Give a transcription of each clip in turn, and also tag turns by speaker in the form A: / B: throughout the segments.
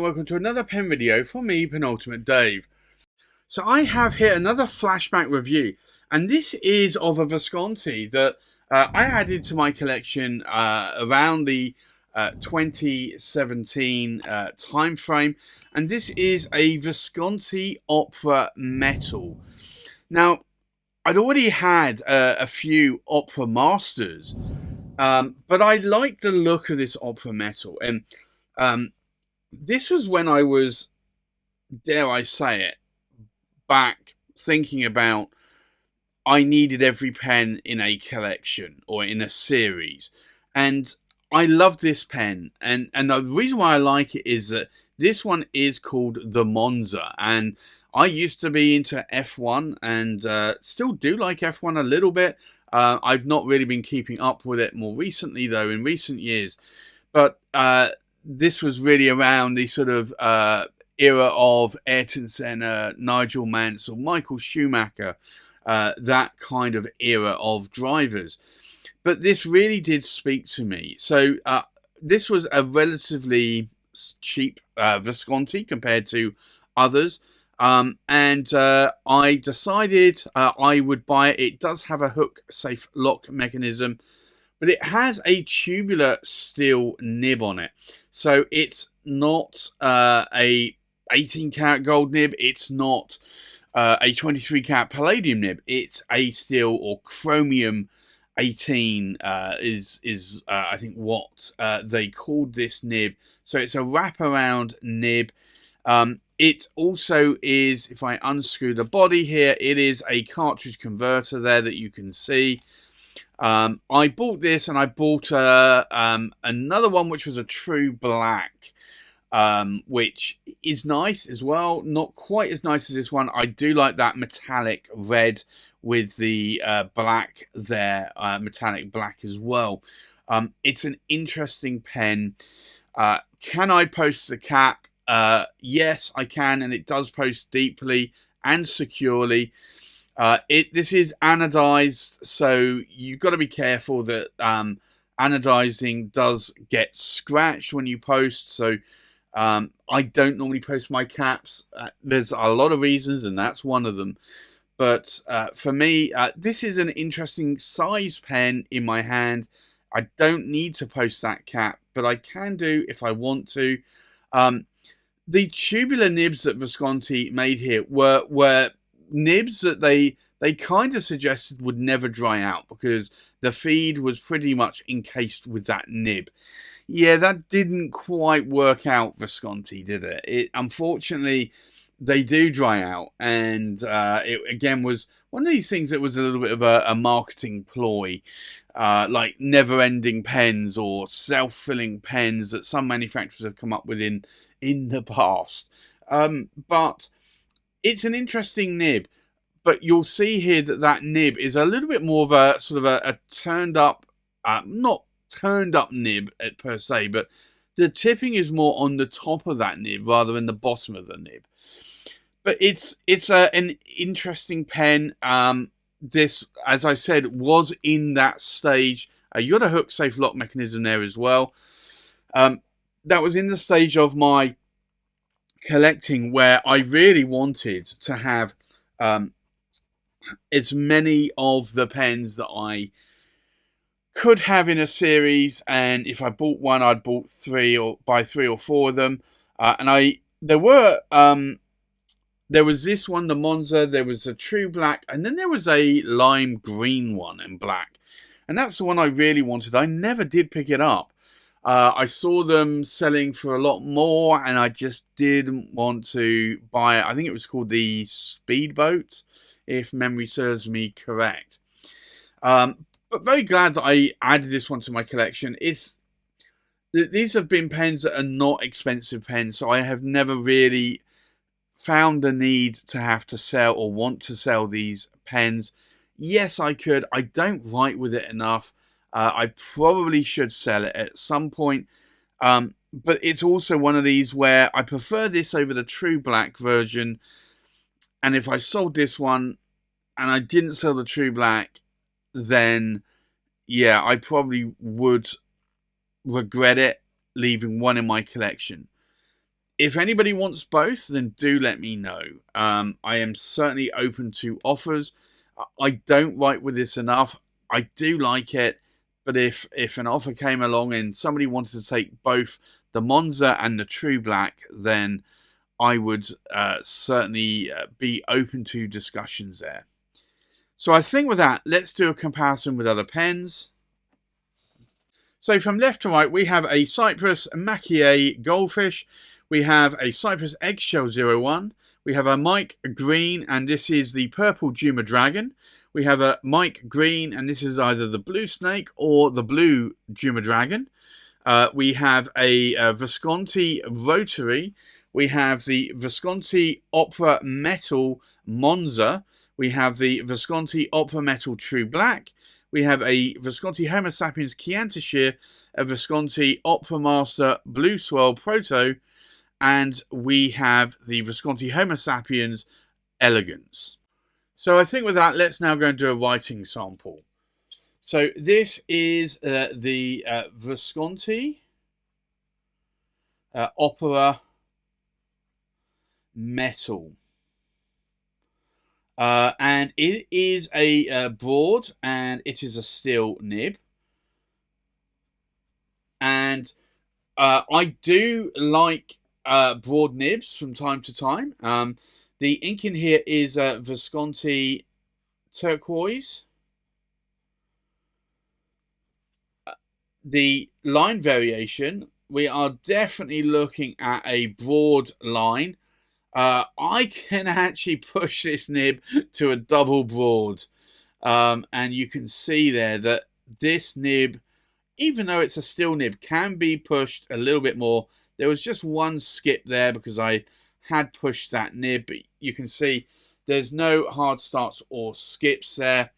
A: welcome to another pen video from me, Penultimate Dave. So I have here another flashback review, and this is of a Visconti that I added to my collection around the 2017 time frame, and this is a Visconti Opera Metal. Now, I'd already had a few Opera Masters, but I liked the look of this Opera Metal, and this was when I was, dare I say it, back thinking about I needed every pen in a collection or in a series. And I love this pen. And the reason why I like it is that this one is called the Monza. And I used to be into F1 and still do like F1 a little bit. I've not really been keeping up with it more recently, though, in recent years. But this was really around the sort of era of Ayrton Senna, Nigel Mansell, Michael Schumacher, that kind of era of drivers. But this really did speak to me. So this was a relatively cheap Visconti compared to others. And I decided I would buy it. It does have a hook safe lock mechanism, but it has a tubular steel nib on it. So it's not a 18 karat gold nib. It's not a 23 karat palladium nib. It's a steel or chromium 18 is I think what they called this nib. So it's a wraparound nib. It also is, if I unscrew the body here, it is a cartridge converter there that you can see. I bought this, and I bought another one which was a true black, which is nice as well. Not quite as nice as this one. I do like that metallic red with the black there, metallic black as well. It's an interesting pen. Can I post the cap? Yes, I can, and it does post deeply and securely. This is anodized, so you've got to be careful that anodizing does get scratched when you post. So I don't normally post my caps. There's a lot of reasons, and that's one of them. But for me, this is an interesting size pen in my hand. I don't need to post that cap, but I can do if I want to. The tubular nibs that Visconti made here were nibs that they kind of suggested would never dry out because the feed was pretty much encased with that nib. Yeah, that didn't quite work out, Visconti, did it? Unfortunately, they do dry out, and it again was one of these things that was a little bit of a marketing ploy, like never-ending pens or self-filling pens that some manufacturers have come up with in the past. But it's an interesting nib. But you'll see here that nib is a little bit more of a sort of a turned up, not turned up nib per se, but the tipping is more on the top of that nib rather than the bottom of the nib. But it's an interesting pen. This, as I said, was in that stage. You got a hook safe lock mechanism there as well. That was in the stage of my collecting where I really wanted to have as many of the pens that I could have in a series, and if I bought one, I'd bought buy three or four of them. There was this one, the Monza, there was a true black, and then there was a lime green one in black, and that's the one I really wanted. I never did pick it up. I saw them selling for a lot more, and I just didn't want to buy it. I think it was called the Speedboat, if memory serves me correct. But very glad that I added this one to my collection. These have been pens that are not expensive pens, so I have never really found the need to have to sell or want to sell these pens. Yes, I could. I don't write with it enough. I probably should sell it at some point. But it's also one of these where I prefer this over the true black version. And if I sold this one and I didn't sell the true black, then yeah, I probably would regret it leaving one in my collection. If anybody wants both, then do let me know. I am certainly open to offers. I don't write with this enough. I do like it, but if an offer came along and somebody wanted to take both the Monza and the True Black, then I would certainly be open to discussions there. So I think with that, let's do a comparison with other pens. So from left to right, we have a Cypress Maquis Goldfish. We have a Cypress Eggshell 01. We have a Mike Green, and this is the Purple Juma Dragon. We have a Mike Green, and this is either the Blue Snake or the Blue Juma Dragon. We have a Visconti Rotary. We have the Visconti Opera Metal Monza. We have the Visconti Opera Metal True Black. We have a Visconti Homo Sapiens Chianti, a Visconti Opera Master Blue Swirl Proto, and we have the Visconti Homo Sapiens Elegance. So I think with that, let's now go and do a writing sample. So this is the Visconti Opera Metal. And it is a broad, and it is a steel nib. And I do like broad nibs from time to time. The ink in here is Visconti Turquoise. The line variation, we are definitely looking at a broad line. I can actually push this nib to a double broad. And you can see there that this nib, even though it's a steel nib, can be pushed a little bit more. There was just one skip there because I had pushed that nib, but you can see there's no hard starts or skips there.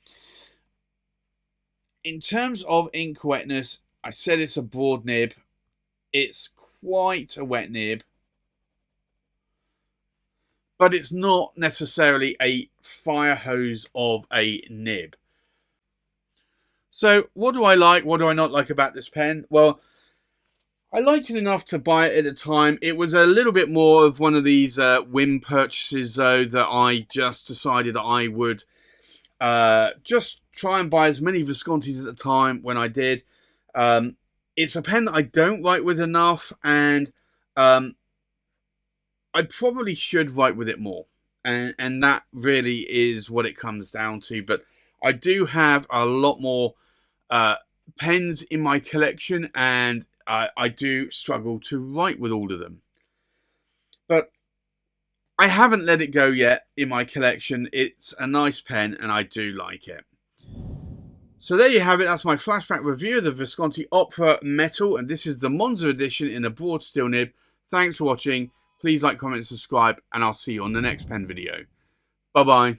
A: In terms of ink wetness, I said it's a broad nib. It's quite a wet nib, but it's not necessarily a fire hose of a nib. So what do I like? What do I not like about this pen? Well, I liked it enough to buy it at the time. It was a little bit more of one of these whim purchases, though, that I just decided that I would just try and buy as many Viscontis at the time when I did. It's a pen that I don't write with enough, and I probably should write with it more. And that really is what it comes down to. But I do have a lot more pens in my collection, and I do struggle to write with all of them. But I haven't let it go yet in my collection. It's a nice pen, and I do like it. So there you have it. That's my flashback review of the Visconti Opera Metal, and this is the Monza edition in a broad steel nib. Thanks for watching. Please like, comment, subscribe, and I'll see you on the next pen video. Bye-bye.